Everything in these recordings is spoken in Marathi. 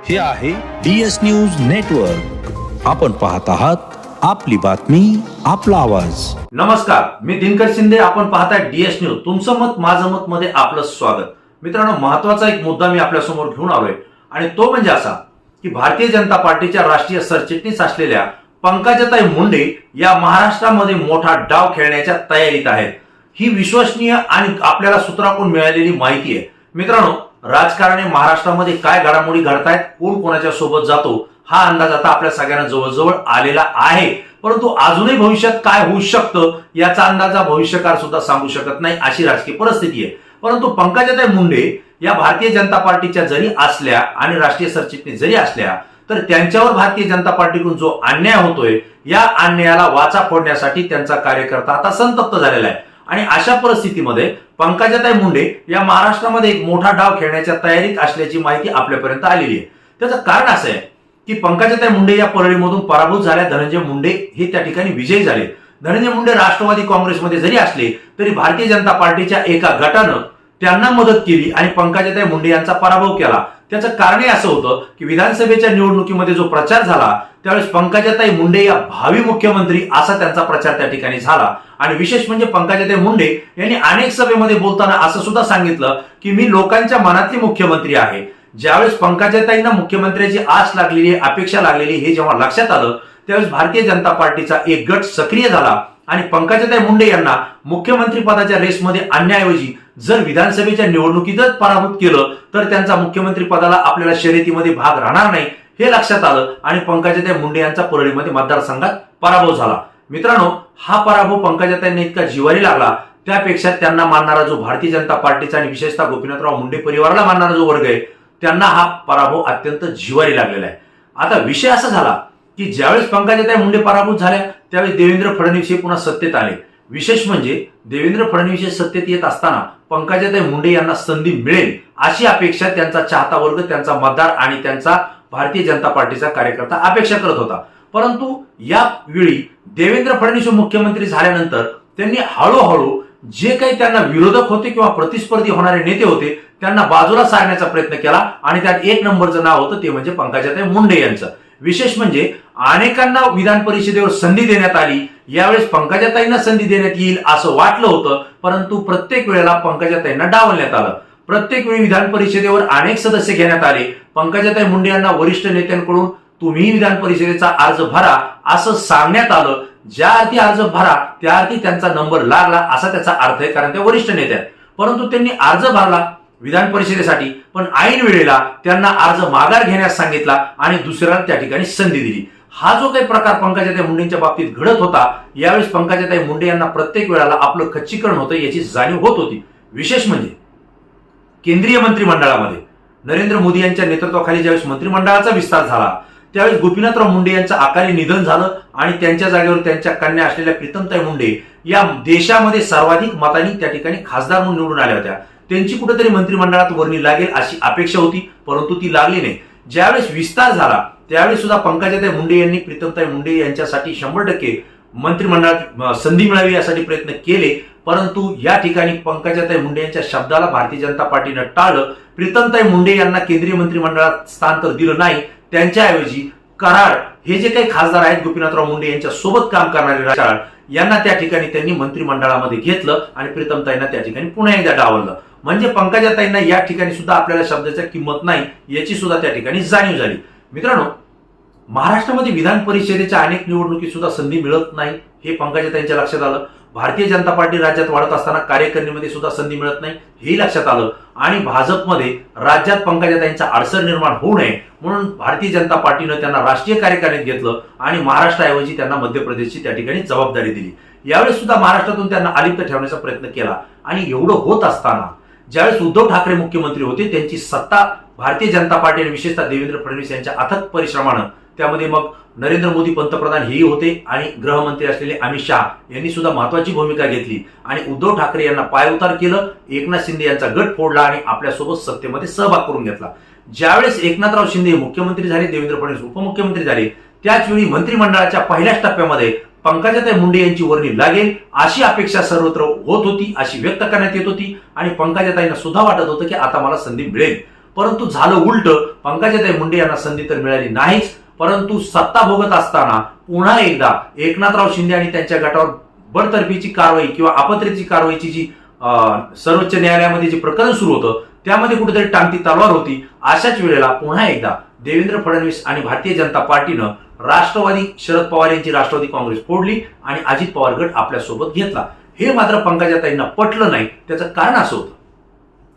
हे आहे DS न्यूज नेटवर्क. आपण पाहत आहात आपली बातमी आपला आवाज. नमस्कार, मी दिनकर शिंदे. आपण पाहताय DS न्यूज. तुमचं मत माझं मत मध्ये आपलं स्वागत. मित्रांनो, महत्वाचा एक मुद्दा मी आपल्या समोर घेऊन आलोय आणि तो म्हणजे असा की भारतीय जनता पार्टीच्या राष्ट्रीय सरचिटणीस असलेल्या पंकजाताई मुंडे या महाराष्ट्रामध्ये मोठा डाव खेळण्याच्या तयारीत आहेत. ही विश्वसनीय आणि आपल्याला सूत्राकडून मिळालेली माहिती आहे. मित्रांनो, राजकारणी महाराष्ट्रामध्ये काय घडामोडी घडतायत, कोण कोणाच्या सोबत जातो, हा अंदाज आता आपल्या सगळ्यांना जवळजवळ आलेला आहे. परंतु अजूनही भविष्यात काय होऊ शकतं याचा अंदाजा भविष्यकार सुद्धा सांगू शकत नाही, अशी राजकीय परिस्थिती आहे. परंतु पंकजाताई मुंडे या भारतीय जनता पार्टीच्या जरी असल्या आणि राष्ट्रीय सरचिटणीस जरी असल्या तर त्यांच्यावर भारतीय जनता पार्टीकडून जो अन्याय होतोय या अन्यायाला वाचा फोडण्यासाठी त्यांचा कार्यकर्ता आता संतप्त झालेला आहे. आणि अशा परिस्थितीमध्ये पंकजाताई मुंडे या महाराष्ट्रामध्ये एक मोठा डाव खेळण्याच्या तयारीत असल्याची माहिती आपल्यापर्यंत आलेली आहे. त्याचं कारण असं आहे की पंकजाताई मुंडे या परळीमधून पराभूत झाल्या. धनंजय मुंडे हे त्या ठिकाणी विजयी झाले. धनंजय मुंडे राष्ट्रवादी काँग्रेसमध्ये जरी असले तरी भारतीय जनता पार्टीच्या एका गटानं त्यांना मदत केली आणि पंकजाताई मुंडे यांचा पराभव केला. त्याचं कारण असं होतं की विधानसभेच्या निवडणुकीमध्ये जो प्रचार झाला त्यावेळेस पंकजाताई मुंडे या भावी मुख्यमंत्री असा त्यांचा प्रचार त्या ठिकाणी झाला. आणि विशेष म्हणजे पंकजाताई मुंडे यांनी अनेक सभेमध्ये बोलताना असं सुद्धा सांगितलं की मी लोकांच्या मनातली मुख्यमंत्री आहे. ज्यावेळेस पंकजाताईंना मुख्यमंत्र्याची आस लागलेली, अपेक्षा लागलेली हे जेव्हा लक्षात आलं त्यावेळेस भारतीय जनता पार्टीचा एक गट सक्रिय झाला आणि पंकजाताई मुंडे यांना मुख्यमंत्री पदाच्या रेसमध्ये आणण्याऐवजी जर विधानसभेच्या निवडणुकीतच पराभूत केलं तर त्यांचा मुख्यमंत्री पदाला आपल्याला शर्यतीमध्ये भाग राहणार नाही हे लक्षात आलं आणि पंकजाताई मुंडे यांचा परळीमध्ये मतदारसंघात पराभव झाला. मित्रांनो, हा पराभव पंकजाताईंना इतका जिव्हारी लागला त्यापेक्षा त्यांना मानणारा जो भारतीय जनता पार्टीचा आणि विशेषतः गोपीनाथराव मुंडे परिवाराला मानणारा जो वर्ग आहे त्यांना हा पराभव अत्यंत जिव्हारी लागलेला आहे. आता विषय असा झाला की ज्यावेळेस पंकजाताई मुंडे पराभूत झाल्या त्यावेळेस देवेंद्र फडणवीस हे पुन्हा सत्तेत आले. विशेष म्हणजे देवेंद्र फडणवीस हे सत्तेत येत असताना पंकजाताई मुंडे यांना संधी मिळेल अशी अपेक्षा त्यांचा चाहता वर्ग, त्यांचा मतदार आणि त्यांचा भारतीय जनता पार्टीचा कार्यकर्ता अपेक्षा करत होता. परंतु या वेळी देवेंद्र फडणवीस मुख्यमंत्री झाल्यानंतर त्यांनी हळूहळू जे काही त्यांना विरोधक होते किंवा प्रतिस्पर्धी होणारे नेते होते त्यांना बाजूला सारण्याचा प्रयत्न केला आणि त्यात एक नंबरचं नाव होतं ते म्हणजे पंकजाताई मुंडे यांचं. विशेष म्हणजे अनेकांना विधान परिषदेवर संधी देण्यात आली. यावेळेस पंकजाताईंना संधी देण्यात येईल असं वाटलं होतं, परंतु प्रत्येक वेळेला पंकजाताईंना डावलण्यात आलं. प्रत्येक वेळी विधान परिषदेवर अनेक सदस्य घेण्यात आले. पंकजाताई मुंडे यांना वरिष्ठ नेत्यांकडून तुम्ही विधान परिषदेचा अर्ज भरा असं सांगण्यात आलं. ज्या अर्थी अर्ज भरा त्या अर्थी त्यांचा नंबर लागला असा त्याचा अर्थ आहे, कारण ते वरिष्ठ नेते आहेत. परंतु त्यांनी अर्ज भरला विधान परिषदेसाठी, पण ऐन वेळेला त्यांना अर्ज माघार घेण्यास सांगितला आणि दुसऱ्याला त्या ठिकाणी संधी दिली. हा जो काही प्रकार पंकजाताई मुंडेंच्या बाबतीत घडत होता यावेळेस पंकजाताई मुंडे यांना प्रत्येक वेळेला आपलं खच्चीकरण होतं याची जाणीव होत होती. विशेष म्हणजे केंद्रीय मंत्रिमंडळामध्ये नरेंद्र मोदी यांच्या नेतृत्वाखाली ज्यावेळेस मंत्रिमंडळाचा विस्तार झाला त्यावेळेस गोपीनाथराव मुंडे यांचं अकाली निधन झालं आणि त्यांच्या जागेवर त्यांच्या कन्या असलेल्या प्रीतमताई मुंडे या देशामध्ये सर्वाधिक मतांनी त्या ठिकाणी खासदार म्हणून निवडून आल्या होत्या. त्यांची कुठेतरी मंत्रिमंडळात वर्णी लागेल अशी अपेक्षा होती, परंतु ती लागली नाही. ज्यावेळेस विस्तार झाला त्यावेळेस सुद्धा पंकजाताई मुंडे यांनी प्रीतमताई मुंडे यांच्यासाठी 100% मंत्रिमंडळात संधी मिळावी यासाठी प्रयत्न केले. परंतु या ठिकाणी पंकजाताई मुंडे यांच्या शब्दाला भारतीय जनता पार्टीनं टाळलं. प्रीतमताई मुंडे यांना केंद्रीय मंत्रिमंडळात स्थान तर दिलं नाही, त्यांच्याऐवजी कराड हे जे काही खासदार आहेत गोपीनाथराव मुंडे यांच्या सोबत काम करणारे राजकारण यांना त्या ठिकाणी त्यांनी मंत्रिमंडळामध्ये घेतलं आणि प्रीतमताईंना त्या ठिकाणी पुन्हा एकदा डावललं. म्हणजे पंकजाताईंना या ठिकाणी सुद्धा आपल्याला शब्दाची किंमत नाही याची सुद्धा त्या ठिकाणी जाणीव झाली. मित्रांनो, महाराष्ट्रामध्ये विधान परिषदेच्या अनेक निवडणुकीत सुद्धा संधी मिळत नाही हे पंकजाताईंच्या लक्षात आलं. भारतीय जनता पार्टी राज्यात वाढत असताना कार्यकारिणीमध्ये सुद्धा संधी मिळत नाही हे लक्षात आलं आणि भाजपमध्ये राज्यात पंकजाताईंचा अडसर निर्माण होऊ नये म्हणून भारतीय जनता पार्टीनं त्यांना राष्ट्रीय कार्यकारिणीत घेतलं आणि महाराष्ट्राऐवजी त्यांना मध्य प्रदेशची त्या ठिकाणी जबाबदारी दिली. यावेळेस सुद्धा महाराष्ट्रातून त्यांना अलिप्त ठेवण्याचा प्रयत्न केला आणि एवढं होत असताना ज्यावेळेस उद्धव ठाकरे मुख्यमंत्री होते त्यांची सत्ता भारतीय जनता पार्टी आणि विशेषतः देवेंद्र फडणवीस यांच्या अथक परिश्रमानं, त्यामध्ये मग नरेंद्र मोदी पंतप्रधान हेही होते आणि गृहमंत्री असलेले अमित शहा यांनी सुद्धा महत्वाची भूमिका घेतली आणि उद्धव ठाकरे यांना पायउतार केलं. एकनाथ शिंदे यांचा गट फोडला आणि आपल्यासोबत सत्तेमध्ये सहभाग करून घेतला. ज्यावेळेस एकनाथराव शिंदे मुख्यमंत्री झाले, देवेंद्र फडणवीस उपमुख्यमंत्री झाले, त्याच वेळी मंत्रिमंडळाच्या पहिल्याच टप्प्यामध्ये पंकजाताई मुंडे यांची वर्णी लागेल अशी अपेक्षा सर्वत्र होत होती, अशी व्यक्त करण्यात येत होती आणि पंकजाताईंना सुद्धा वाटत होतं की आता मला संधी मिळेल. परंतु झालं उलट. पंकजाताई मुंडे यांना संधी तर मिळाली नाहीच, परंतु सत्ता भोगत असताना पुन्हा एकदा एकनाथराव शिंदे आणि त्यांच्या गटावर बडतर्फीची कारवाई किंवा अपत्रेची कारवाईची जी सर्वोच्च न्यायालयामध्ये जे प्रकरण सुरू होतं त्यामध्ये कुठेतरी टांगती तलवार होती. अशाच वेळेला पुन्हा एकदा देवेंद्र फडणवीस आणि भारतीय जनता पार्टीनं राष्ट्रवादी शरद पवार यांची राष्ट्रवादी काँग्रेस फोडली आणि अजित पवार गट आपल्यासोबत घेतला. हे मात्र पंकजाताईंना पटलं नाही. त्याचं कारण असं होतं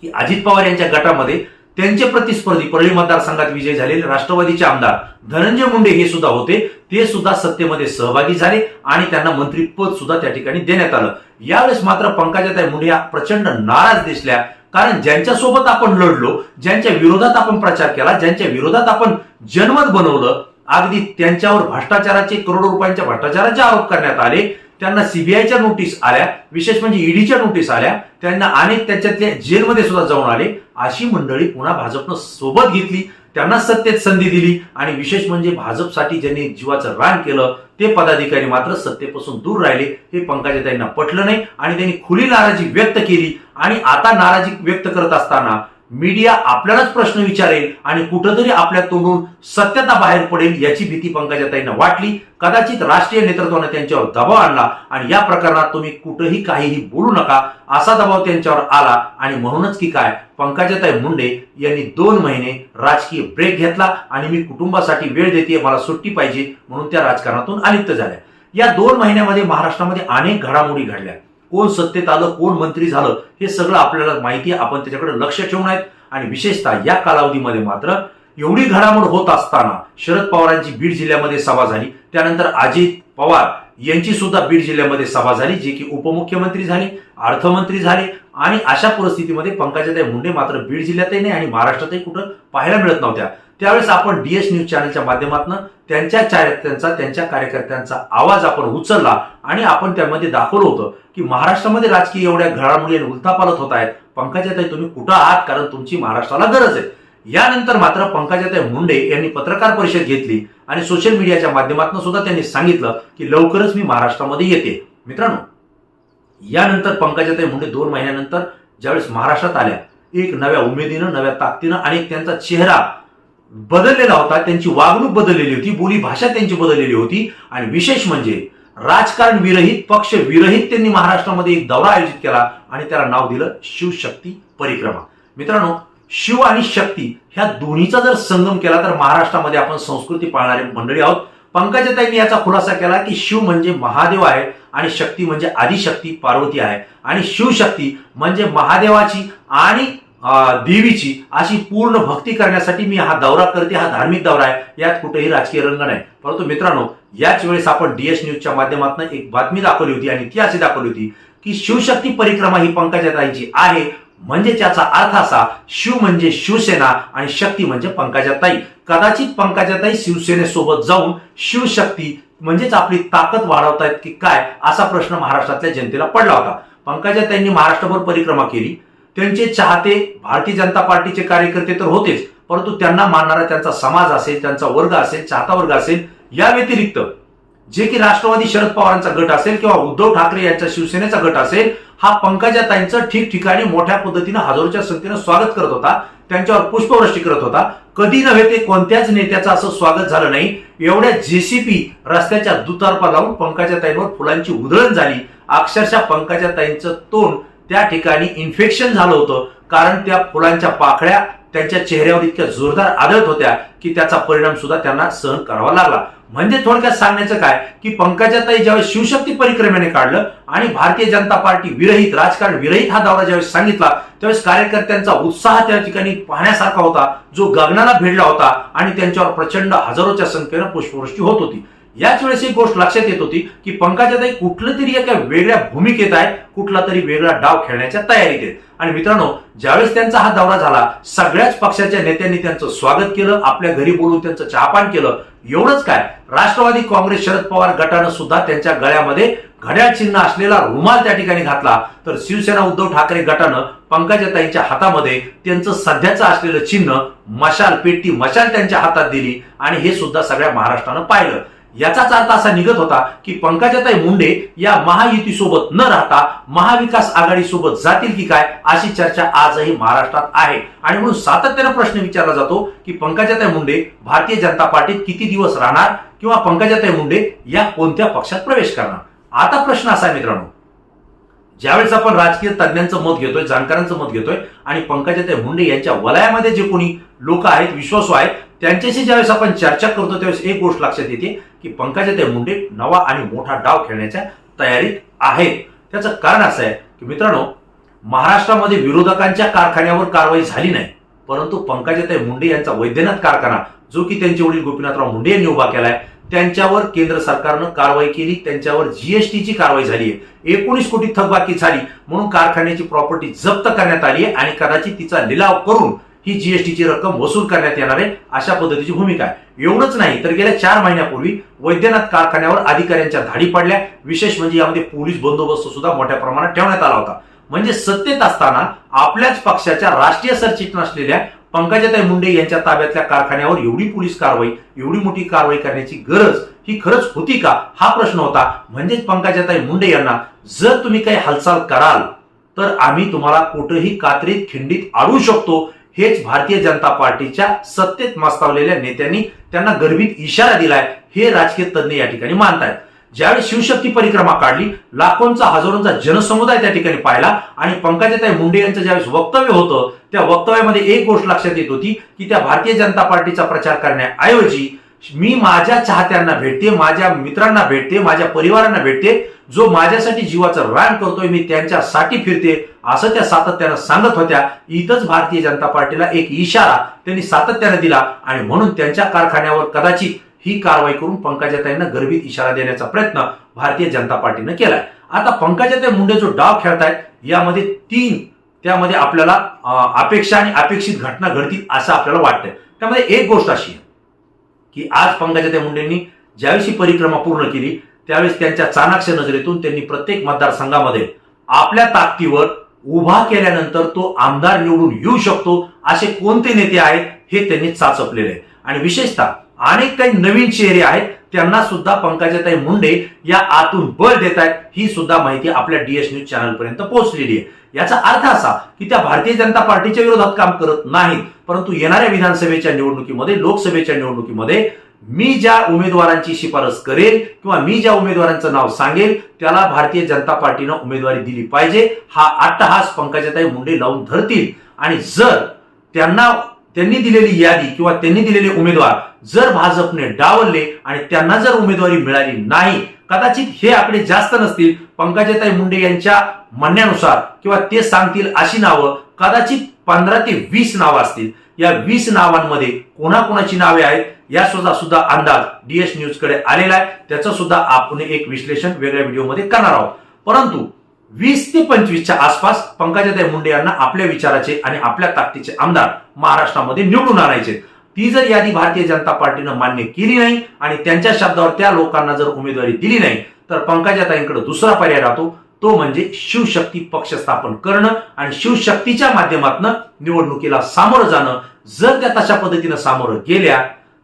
की अजित पवार यांच्या गटामध्ये त्यांचे प्रतिस्पर्धी परळी मतदारसंघात विजय झालेले राष्ट्रवादीचे आमदार धनंजय मुंडे हे सुद्धा होते. ते सुद्धा सत्तेमध्ये सहभागी झाले आणि त्यांना मंत्रीपद सुद्धा त्या ठिकाणी देण्यात आलं. यावेळेस मात्र पंकजाताई मुंडे या प्रचंड नाराज दिसल्या. कारण ज्यांच्यासोबत आपण लढलो, ज्यांच्या विरोधात आपण प्रचार केला, ज्यांच्या विरोधात आपण जनमत बनवलं, अगदी त्यांच्यावर भ्रष्टाचाराचे करोडो रुपयांच्या भ्रष्टाचाराचे आरोप करण्यात आले, त्यांना सीबीआयच्या नोटीस आल्या, विशेष म्हणजे ईडीच्या नोटीस आल्या, त्यांना अनेक त्याच्यातल्या जेलमध्ये सुद्धा जाऊन आले. अशी मंडळी पुन्हा भाजपनं सोबत घेतली, त्यांना सत्तेत संधी दिली आणि विशेष म्हणजे भाजपसाठी ज्यांनी जीवाचं रान केलं ते पदाधिकारी मात्र सत्तेपासून दूर राहिले. हे पंकजाताईंना पटलं नाही आणि त्यांनी खुली नाराजी व्यक्त केली. आणि आता नाराजी व्यक्त करत असताना मीडिया आपल्यालाच प्रश्न विचारेल आणि कुठंतरी आपल्या तोंडून सत्यता बाहेर पडेल याची भीती पंकजाताईंना वाटली. कदाचित राष्ट्रीय नेतृत्वाने त्यांच्यावर दबाव आणला आणि या प्रकरणात तुम्ही कुठेही काहीही बोलू नका असा दबाव त्यांच्यावर आला. आणि म्हणूनच की काय, पंकजाताई मुंडे यांनी 2 महिने राजकीय ब्रेक घेतला आणि मी कुटुंबासाठी वेळ देते, मला सुट्टी पाहिजे म्हणून त्या राजकारणातून अलिप्त झाल्या. या 2 महिन्यामध्ये महाराष्ट्रामध्ये अनेक घडामोडी घडल्या. कोण सत्तेत आलं, कोण मंत्री झालं हे सगळं आपल्याला माहिती आहे. आपण त्याच्याकडे लक्ष ठेवून आहेत. आणि विशेषतः या कालावधीमध्ये मात्र एवढी घडामोड होत असताना शरद पवारांची बीड जिल्ह्यामध्ये सभा झाली, त्यानंतर अजित पवार यांची सुद्धा बीड जिल्ह्यामध्ये सभा झाली, जे की उपमुख्यमंत्री झाले, अर्थमंत्री झाले. आणि अशा परिस्थितीमध्ये पंकजाताई मुंडे मात्र बीड जिल्ह्यातही नाही आणि महाराष्ट्रातही कुठं पाहायला मिळत नव्हत्या. त्यावेळेस आपण डीएस न्यूज चॅनलच्या माध्यमातून त्यांच्या चारित्र्यांचा, त्यांच्या कार्यकर्त्यांचा आवाज आपण उचलला आणि आपण त्यामध्ये दाखवलं होतं की महाराष्ट्रामध्ये राजकीय एवढ्या घडामोडी आणि उलथापालथ होत आहेत. पंकजाताई तुम्ही कुठं आहात, कारण तुमची महाराष्ट्राला गरज आहे. यानंतर मात्र पंकजाताई मुंडे यांनी पत्रकार परिषद घेतली आणि सोशल मीडियाच्या माध्यमातून सुद्धा त्यांनी सांगितलं की लवकरच मी महाराष्ट्रामध्ये येते. मित्रांनो, यानंतर पंकजाताई मुंडे 2 महिन्यानंतर ज्यावेळेस महाराष्ट्रात आल्या, एक नव्या उमेदीनं, नव्या ताकदीनं आणि त्यांचा चेहरा बदललेला होता, त्यांची वागणूक बदललेली होती, बोली भाषा त्यांची बदललेली होती. आणि विशेष म्हणजे राजकारण विरहित, पक्ष विरहित त्यांनी महाराष्ट्रामध्ये एक दौरा आयोजित केला आणि त्याला नाव दिलं शिवशक्ती परिक्रमा. मित्रांनो, शिव आणि शक्ती ह्या दोन्हीचा जर संगम केला तर महाराष्ट्रामध्ये आपण संस्कृती पाळणारी मंडळी आहोत. पंकजाताईंनी याचा खुलासा केला की शिव म्हणजे महादेव आहे आणि शक्ती म्हणजे आदिशक्ती पार्वती आहे. आणि शिवशक्ती म्हणजे महादेवाची आणि देवीची अशी पूर्ण भक्ती करण्यासाठी मी हा दौरा करते, हा धार्मिक दौरा आहे, यात कुठेही राजकीय रंग नाही. परंतु मित्रांनो, याच वेळेस आपण डीएस न्यूजच्या माध्यमातून एक बातमी दाखवली होती आणि ती अशी दाखवली होती की शिवशक्ती परिक्रमा ही पंकजाताईंची आहे. म्हणजे त्याचा अर्थ असा, शिव म्हणजे शिवसेना आणि शक्ती म्हणजे पंकजाताई. कदाचित पंकजाताई शिवसेनेसोबत जाऊन शिवशक्ती म्हणजेच आपली ताकद वाढवतायत की काय असा प्रश्न महाराष्ट्रातल्या जनतेला पडला होता. पंकजाताईंनी महाराष्ट्रभर परिक्रमा केली. त्यांचे चाहते भारतीय जनता पार्टीचे कार्यकर्ते तर होतेच, परंतु त्यांना मानणारा त्यांचा समाज असेल, त्यांचा वर्ग असेल, चाहता वर्ग असेल, या व्यतिरिक्त जे की राष्ट्रवादी शरद पवारांचा गट असेल किंवा उद्धव ठाकरे यांचा शिवसेनेचा गट असेल, हा पंकजाताईंचं ठिकठिकाणी मोठ्या पद्धतीनं हजारोच्या संख्येनं स्वागत करत होता, त्यांच्यावर पुष्पवृष्टी करत होता. कधी नव्हे ते कोणत्याच नेत्याचं असं स्वागत झालं नाही. एवढ्या जेसीपी रस्त्याच्या दुतर्फा लावून पंकजाताईंवर फुलांची उधळण झाली. अक्षरशः पंकजाताईंचं तोंड त्या ठिकाणी इन्फेक्शन झालं होतं, कारण त्या फुलांच्या पाकळ्या त्यांच्या चेहऱ्यावर इतक्या जोरदार आदळत होत्या की त्याचा परिणाम सुद्धा त्यांना सहन करावा लागला. म्हणजे थोडक्यात सांगण्याचं काय की पंकजाताई ज्यावेळेस शिवशक्ती परिक्रमेने काढलं आणि भारतीय जनता पार्टी विरहित, राजकारण विरहित हा दौरा ज्यावेळेस सांगितला, त्यावेळेस कार्यकर्त्यांचा उत्साह त्या ठिकाणी पाहण्यासारखा होता, जो गगनाला भिडला होता आणि त्यांच्यावर प्रचंड हजारोच्या संख्येनं पुष्पवृष्टी होत होती. याच वेळेस एक गोष्ट लक्षात येत होती की पंकजाताई कुठलं तरी एका वेगळ्या भूमिकेत आहे, कुठला तरी वेगळा डाव खेळण्याच्या तयारीत आहेत. आणि मित्रांनो, ज्यावेळेस त्यांचा हा दौरा झाला, सगळ्याच पक्षाच्या नेत्यांनी त्यांचं स्वागत केलं, आपल्या घरी बोलून त्यांचं चहापान केलं. एवढंच काय, राष्ट्रवादी काँग्रेस शरद पवार गटानं सुद्धा त्यांच्या गळ्यामध्ये घड्याळ चिन्ह असलेला रुमाल त्या ठिकाणी घातला. तर शिवसेना उद्धव ठाकरे गटानं पंकजाताईंच्या हातामध्ये त्यांचं सध्याचं असलेलं चिन्ह, मशाल पेटी, मशाल त्यांच्या हातात दिली आणि हे सुद्धा सगळ्या महाराष्ट्रानं पाहिलं. याचाच अर्थ असा निघत होता की पंकजाताई मुंडे या महायुतीसोबत न राहता महाविकास आघाडीसोबत जातील की काय, अशी चर्चा आजही महाराष्ट्रात आहे. आणि म्हणून सातत्यानं प्रश्न विचारला जातो की पंकजाताई मुंडे भारतीय जनता पार्टीत किती दिवस राहणार किंवा पंकजाताई मुंडे या कोणत्या पक्षात प्रवेश करणार. आता प्रश्न असा आहे मित्रांनो, ज्यावेळेस आपण राजकीय तज्ञांचं मत घेतोय, जाणकारांचं मत घेतोय आणि पंकजाताई मुंडे यांच्या वलयामध्ये जे कोणी लोक आहेत, विश्वासू आहेत, त्यांच्याशी ज्यावेळेस आपण चर्चा करतो त्यावेळेस एक गोष्ट लक्षात येते की पंकजाताई मुंडे नवा आणि मोठा डाव खेळण्याच्या तयारीत आहेत. त्याचं कारण असं आहे की मित्रांनो, महाराष्ट्रामध्ये विरोधकांच्या कारखान्यावर कारवाई झाली नाही, परंतु पंकजाताई मुंडे यांचा वैद्यनाथ कारखाना जो की त्यांचे वडील गोपीनाथराव मुंडे यांनी उभा केलाय, त्यांच्यावर केंद्र सरकारनं कारवाई केली, त्यांच्यावर जीएसटीची कारवाई झाली आहे. 19 कोटी थकबाकी झाली म्हणून कारखान्याची प्रॉपर्टी जप्त करण्यात आली आहे आणि कदाचित तिचा लिलाव करून ही जीएसटीची रक्कम वसूल करण्यात येणार आहे, अशा पद्धतीची भूमिका आहे. एवढंच नाही तर गेल्या 4 महिन्यापूर्वी वैद्यनाथ कारखान्यावर अधिकाऱ्यांच्या धाडी पडल्या. विशेष म्हणजे यामध्ये पोलीस बंदोबस्त सुद्धा मोठ्या प्रमाणात ठेवण्यात आला होता. म्हणजे सत्तेत असताना आपल्याच पक्षाच्या राष्ट्रीय सरचिटणीस असलेल्या पंकजाताई मुंडे यांच्या ताब्यातल्या कारखान्यावर एवढी पोलीस कारवाई, एवढी मोठी कारवाई करण्याची गरज ही खरंच होती का, हा प्रश्न होता. म्हणजेच पंकजाताई मुंडे यांना जर तुम्ही काही हालचाल कराल तर आम्ही तुम्हाला कुठेही कात्रीत खिंडीत अडवू शकतो, हेच भारतीय जनता पार्टीच्या सत्तेत मस्तावलेल्या नेत्यांनी त्यांना गर्भित इशारा दिलाय, हे राजकीय तज्ञ या ठिकाणी मानतायत. ज्यावेळी शिवशक्ती परिक्रमा काढली, लाखोंचा हजारोंचा जनसमुदाय त्या ठिकाणी पाहिला आणि पंकजाताई मुंडे यांचं ज्यावेळेस वक्तव्य होतं त्या वक्तव्यामध्ये एक गोष्ट लक्षात येत होती की त्या भारतीय जनता पार्टीचा प्रचार करण्याऐवजी मी माझ्या चाहत्यांना भेटते, माझ्या मित्रांना भेटते, माझ्या परिवारांना भेटते, जो माझ्यासाठी जीवाचं रान करतोय मी त्यांच्यासाठी फिरते, असं त्या सातत्यानं सांगत होत्या. इथंच भारतीय जनता पार्टीला एक इशारा त्यांनी सातत्यानं दिला आणि म्हणून त्यांच्या कारखान्यावर कदाचित ही कारवाई करून पंकजाताईंना गर्भित इशारा देण्याचा प्रयत्न भारतीय जनता पार्टीनं केलाय. आता पंकजाताई मुंडे जो डाव खेळतायत यामध्ये 3 त्यामध्ये आपल्याला अपेक्षा आणि अपेक्षित घटना घडतील असं आपल्याला वाटतंय. त्यामध्ये एक गोष्ट अशी आहे की आज पंकजाताई मुंडेंनी ज्यावेळी परिक्रमा पूर्ण केली त्यावेळेस त्यांच्या चाणाक्ष नजरेतून त्यांनी प्रत्येक मतदारसंघामध्ये आपल्या ताकदीवर उभा केल्यानंतर तो आमदार निवडून येऊ शकतो असे कोणते नेते आहेत हे त्यांनी चाचपलेले आहे. आणि विशेषतः अनेक काही नवीन चेहरे आहेत त्यांना सुद्धा पंकजाताई मुंडे या आतून बळ देत आहेत, ही सुद्धा माहिती आपल्या डीएस न्यूज चॅनल पर्यंत पोहोचलेली आहे. याचा अर्थ असा की त्या भारतीय जनता पार्टीच्या विरोधात काम करत नाहीत, परंतु येणाऱ्या विधानसभेच्या निवडणुकीमध्ये, लोकसभेच्या निवडणुकीमध्ये मी ज्या उमेदवारांची शिफारस करेल किंवा मी ज्या उमेदवारांचं नाव सांगेल त्याला भारतीय जनता पार्टीनं उमेदवारी दिली पाहिजे, हा अट्टहास पंकजाताई मुंडे लावून धरतील. आणि जर त्यांनी दिलेली यादी किंवा त्यांनी दिलेले उमेदवार जर भाजपने डावलले आणि त्यांना जर उमेदवारी मिळाली नाही, कदाचित हे आकडे जास्त नसतील, पंकजाताई मुंडे यांच्या म्हणण्यानुसार किंवा ते सांगतील अशी नावं कदाचित 15 ते 20 नावं असतील. या 20 नावांमध्ये कोणाकोणाची नावे आहेत याचा सुद्धा अंदाज डीएस न्यूज कडे आलेला आहे. त्याचं सुद्धा आपण एक विश्लेषण वेगळ्या व्हिडिओमध्ये करणार आहोत. परंतु 20 ते 25च्या आसपास पंकजाताई मुंडे यांना आपल्या विचाराचे आणि आपल्या ताकदीचे आमदार महाराष्ट्रामध्ये निवडून आणायचे. ती जर यादी भारतीय जनता पार्टीनं मान्य केली नाही आणि त्यांच्या शब्दावर त्या लोकांना जर उमेदवारी दिली नाही तर पंकजाताईंकडे दुसरा पर्याय राहतो, तो म्हणजे शिवशक्ती पक्ष स्थापन करणं आणि शिवशक्तीच्या माध्यमातून निवडणुकीला सामोरं जाणं. जर त्या तशा पद्धतीनं सामोरं गेल्या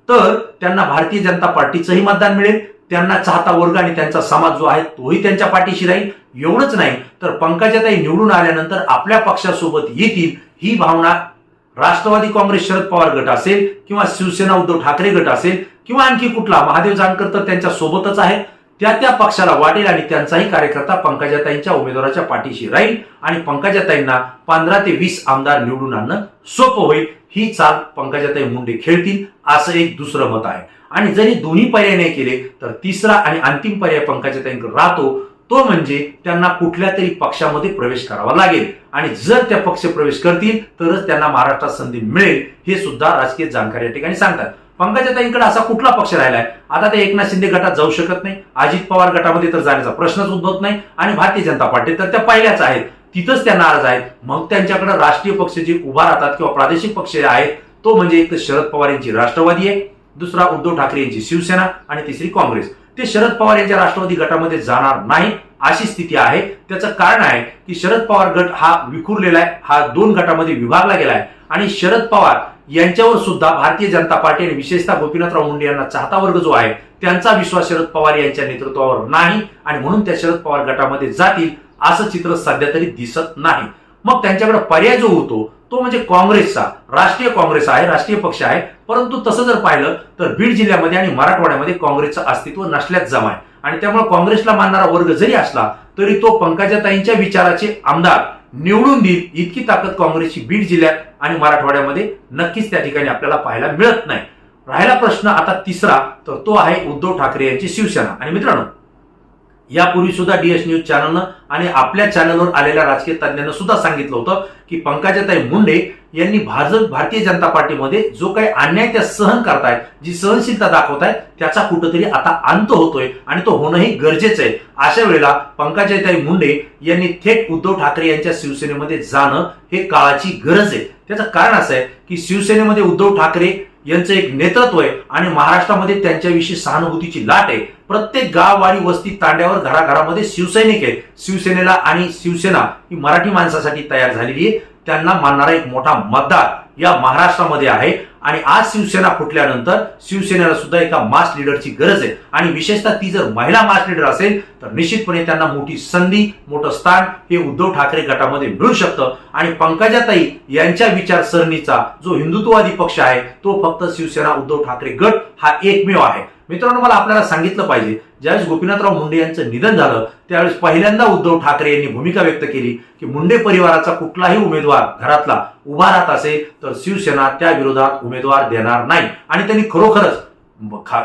तर त्यांना भारतीय जनता पार्टीचंही मतदान मिळेल, त्यांना चाहता वर्ग आणि त्यांचा समाज जो आहे तोही त्यांच्या पाठीशी राहील. एवढंच नाही तर पंकजाताई निवडून आल्यानंतर आपल्या पक्षासोबत येतील ही भावना राष्ट्रवादी काँग्रेस शरद पवार गट असेल किंवा शिवसेना उद्धव ठाकरे गट असेल किंवा आणखी कुठला, महादेव जानकर तर त्यांच्या सोबतच आहे, त्या पक्षाला वाटेल आणि त्यांचाही कार्यकर्ता पंकजाताईंच्या उमेदवाराच्या पाठीशी राहील आणि पंकजाताईंना 15 ते 20 आमदार निवडून आणणं सोपं होईल. ही चाल पंकजाताई मुंडे खेळतील असं एक दुसरं मत आहे. आणि जरी दोन्ही पर्याय नाही केले तर तिसरा आणि अंतिम पर्याय पंकजाताईंकडे राहतो, तो म्हणजे त्यांना कुठल्या तरी पक्षामध्ये प्रवेश करावा लागेल आणि जर त्या पक्ष प्रवेश करतील तरच त्यांना महाराष्ट्रात संधी मिळेल, हे सुद्धा राजकीय जाणकार या ठिकाणी सांगतात. पंकजाताईंकडे असा कुठला पक्ष राहिलाय, आता ते एकनाथ शिंदे गटात जाऊ शकत नाही, अजित पवार गटामध्ये तर जाण्याचा प्रश्नच उद्भवत नाही आणि भारतीय जनता पार्टी तर त्या पहिल्याच आहेत, तिथंच त्या नाराज आहेत. मग त्यांच्याकडे राष्ट्रीय पक्ष जे उभा राहतात किंवा प्रादेशिक पक्ष आहेत तो म्हणजे एक तर शरद पवार यांची राष्ट्रवादी आहे, दुसरा उद्धव ठाकरे यांची शिवसेना आणि तिसरी काँग्रेस. ते शरद पवार यांच्या राष्ट्रवादी गटामध्ये जाणार नाही अशी स्थिती आहे. त्याचं कारण आहे की शरद पवार गट हा विखुरलेला आहे, हा 2 गटामध्ये विभागला गेला आहे आणि शरद पवार यांच्यावर सुद्धा भारतीय जनता पार्टी आणि विशेषतः गोपीनाथराव मुंडे यांना चाहता वर्ग जो आहे त्यांचा विश्वास शरद पवार यांच्या नेतृत्वावर नाही आणि म्हणून त्या शरद पवार गटामध्ये जातील असं चित्र सध्या तरी दिसत नाही. मग त्यांच्याकडे पर्याय जो उरतो तो म्हणजे काँग्रेसचा. राष्ट्रीय काँग्रेस आहे, राष्ट्रीय पक्ष आहे, परंतु तसं जर पाहिलं तर बीड जिल्ह्यामध्ये आणि मराठवाड्यामध्ये काँग्रेसचं अस्तित्व नसल्याच जमा आहे आणि त्यामुळे काँग्रेसला मानणारा वर्ग जरी असला तरी तो पंकजाताईंच्या विचाराचे आमदार निवडून देईल इतकी ताकद काँग्रेसची बीड जिल्ह्यात आणि मराठवाड्यामध्ये नक्कीच त्या ठिकाणी आपल्याला पाहायला मिळत नाही. राहिला प्रश्न आता तिसरा, तर तो आहे उद्धव ठाकरे यांची शिवसेना. आणि मित्रांनो, यापूर्वी सुद्धा डीएस न्यूज चॅनलनं आणि आपल्या चॅनलवर आलेल्या राजकीय तज्ञांना सुद्धा सांगितलं होतं की पंकजाताई मुंडे यांनी भारतीय जनता पार्टीमध्ये जो काही अन्याय त्या सहन करतायत, जी सहनशीलता दाखवतायत, त्याचा कुठंतरी आता अंत होतोय आणि तो होणंही गरजेचं आहे. अशा वेळेला पंकजाताई मुंडे यांनी थेट उद्धव ठाकरे यांच्या शिवसेनेमध्ये जाणं हे काळाची गरज आहे. त्याचं कारण असं आहे की शिवसेनेमध्ये उद्धव ठाकरे यांचं एक नेतृत्व आहे आणि महाराष्ट्रामध्ये त्यांच्याविषयी सहानुभूतीची लाट आहे. प्रत्येक गाववाडी वस्ती तांड्यावर घराघरामध्ये शिवसैनिक आहेत. शिवसेनेला आणि शिवसेना ही मराठी माणसासाठी तयार झालेली आहे. त्यांना मानणारा एक मोठा मतदार या महाराष्ट्रामध्ये आहे आणि आज शिवसेना फुटल्यानंतर शिवसेनेला सुद्धा एका मास लीडरची गरज आहे आणि विशेषतः ती जर महिला मास लीडर असेल तर निश्चितपणे त्यांना मोठी संधी, मोठं स्थान हे उद्धव ठाकरे गटामध्ये मिळू शकतं. आणि पंकजाताई यांच्या विचारसरणीचा जो हिंदुत्ववादी पक्ष आहे तो फक्त शिवसेना उद्धव ठाकरे गट हा एकमेव आहे. मित्रांनो, मला आपल्याला सांगितलं पाहिजे, ज्यावेळेस गोपीनाथराव मुंडे यांचं निधन झालं त्यावेळेस पहिल्यांदा उद्धव ठाकरे यांनी भूमिका व्यक्त केली की मुंडे परिवाराचा कुठलाही उमेदवार घरातला उभा राहत असेल तर शिवसेना त्या विरोधात उमेदवार देणार नाही. आणि त्यांनी खरोखरच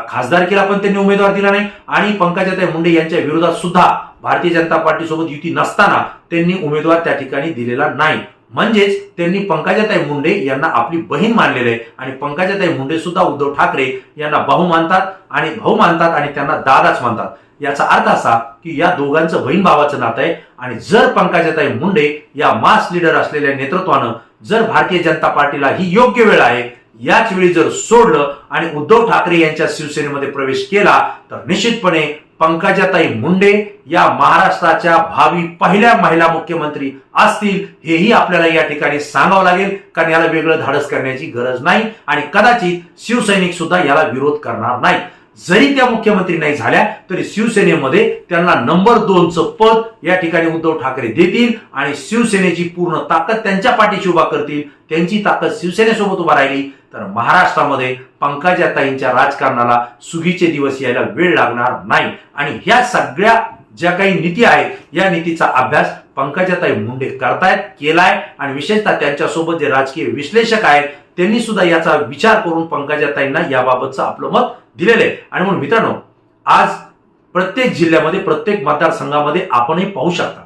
खासदारकीला पण त्यांनी उमेदवार दिला नाही आणि पंकजाताई मुंडे यांच्या विरोधात सुद्धा भारतीय जनता पार्टी सोबत युती नसताना त्यांनी उमेदवार त्या ठिकाणी दिलेला नाही. म्हणजेच त्यांनी पंकजाताई मुंडे यांना आपली बहीण मानलेले आहे आणि पंकजाताई मुंडे सुद्धा उद्धव ठाकरे यांना भाऊ मानतात आणि त्यांना दादाच मानतात. याचा अर्थ असा की या दोघांचं बहीण भावाचं नातं आहे आणि जर पंकजाताई मुंडे या मास लीडर असलेल्या नेतृत्वानं जर भारतीय जनता पार्टीला ही योग्य वेळ आहे याच वेळी जर सोडलं आणि उद्धव ठाकरे यांच्या शिवसेनेमध्ये प्रवेश केला तर निश्चितपणे पंकजाताई मुंडे या महाराष्ट्राच्या भावी पहिल्या महिला मुख्यमंत्री असतील हेही आपल्याला या ठिकाणी सांगावं लागेल, कारण याला वेगळं धाडस करण्याची गरज नाही आणि कदाचित शिवसैनिक सुद्धा याला विरोध करणार नाही. जरी त्या मुख्यमंत्री नाही झाल्या तरी शिवसेनेमध्ये त्यांना नंबर 2चं पद या ठिकाणी उद्धव ठाकरे देतील आणि शिवसेनेची पूर्ण ताकद त्यांच्या पाठीशी उभा करतील. त्यांची ताकद शिवसेनेसोबत उभा राहिली तर महाराष्ट्रामध्ये पंकजाताईंच्या राजकारणाला सुगीचे दिवस यायला वेळ लागणार नाही. आणि ह्या सगळ्या ज्या काही नीती आहेत या नीतीचा अभ्यास पंकजाताई मुंडे करतायत, केलाय आणि विशेषतः त्यांच्यासोबत जे राजकीय विश्लेषक आहेत त्यांनी सुद्धा याचा विचार करून पंकजाताईंना याबाबतचं आपलं मत दिलेलं आहे. आणि म्हणून मित्रांनो, आज प्रत्येक जिल्ह्यामध्ये, प्रत्येक मतदारसंघामध्ये आपणही पाहू शकता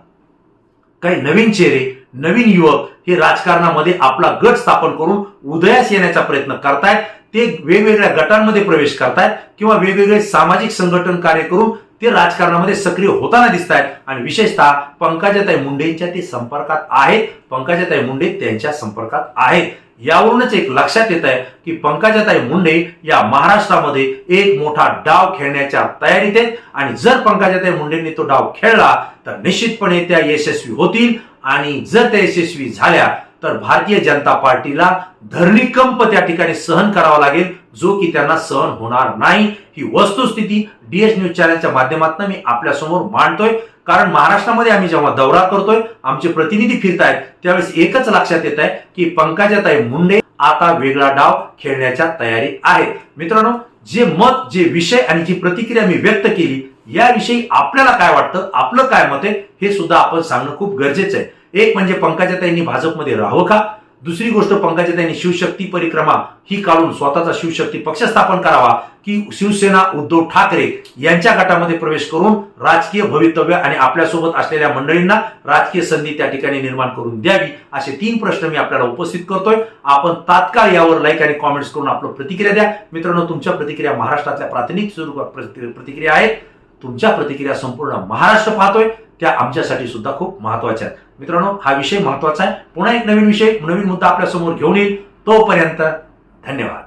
काही नवीन चेहरे, नवीन युवक हे राजकारणामध्ये आपला गट स्थापन करून उदयास येण्याचा प्रयत्न करतायत. ते वेगवेगळ्या गटांमध्ये प्रवेश करतायत किंवा वेगवेगळे सामाजिक संघटन कार्य करून ते राजकारणामध्ये सक्रिय होताना दिसत आहेत आणि विशेषतः पंकजाताई मुंडेंच्या ते संपर्कात आहेत. पंकजाताई मुंडे त्यांच्या संपर्कात आहेत. यावरूनच एक लक्षात येत आहे की पंकजाताई मुंडे या महाराष्ट्रामध्ये एक मोठा डाव खेळण्याच्या तयारीत आहेत आणि जर पंकजाताई मुंडेंनी तो डाव खेळला तर निश्चितपणे त्या यशस्वी होतील आणि जर त्या यशस्वी झाल्या तर भारतीय जनता पार्टीला धरणीकंप त्या ठिकाणी सहन करावा लागेल, जो की त्यांना सहन होणार नाही. ही वस्तुस्थिती डीएस न्यूज चॅनलच्या माध्यमातून मी आपल्या समोर मांडतोय, कारण महाराष्ट्रामध्ये आम्ही जेव्हा दौरा करतोय, आमचे प्रतिनिधी फिरतायत, त्यावेळेस एकच लक्षात येत आहे की पंकजाताई मुंडे आता वेगळा डाव खेळण्याच्या तयारीत आहेत. मित्रांनो, जे मत, जे विषय आणि जी प्रतिक्रिया मी व्यक्त केली याविषयी आपल्याला काय वाटतं, आपलं काय मत आहे हे सुद्धा आपण सांगणं खूप गरजेचं आहे. एक म्हणजे पंकजाताईंनी भाजपमध्ये राहावं का, दुसरी गोष्ट पंकजाताईंनी शिवशक्ती परिक्रमा ही काढून स्वतःचा शिवशक्ती पक्ष स्थापन करावा की शिवसेना उद्धव ठाकरे यांच्या गटामध्ये प्रवेश करून राजकीय भवितव्य आणि आपल्यासोबत असलेल्या मंडळींना राजकीय संधी त्या ठिकाणी निर्माण करून द्यावी, असे 3 प्रश्न मी आपल्याला उपस्थित करतोय. आपण तात्काळ यावर लाईक आणि कॉमेंट्स करून आपलं प्रतिक्रिया द्या. मित्रांनो, तुमच्या प्रतिक्रिया महाराष्ट्रातल्या प्रातिनिधिक स्वरूपात प्रतिक्रिया आहेत. तुमच्या प्रतिक्रिया संपूर्ण महाराष्ट्र पाहतोय, त्या आमच्यासाठी सुद्धा खूप महत्वाच्या आहेत. मित्रांनो, हा विषय महत्वाचा आहे. पुन्हा एक नवीन विषय, नवीन मुद्दा आपल्या समोर घेऊन येईल. तोपर्यंत धन्यवाद.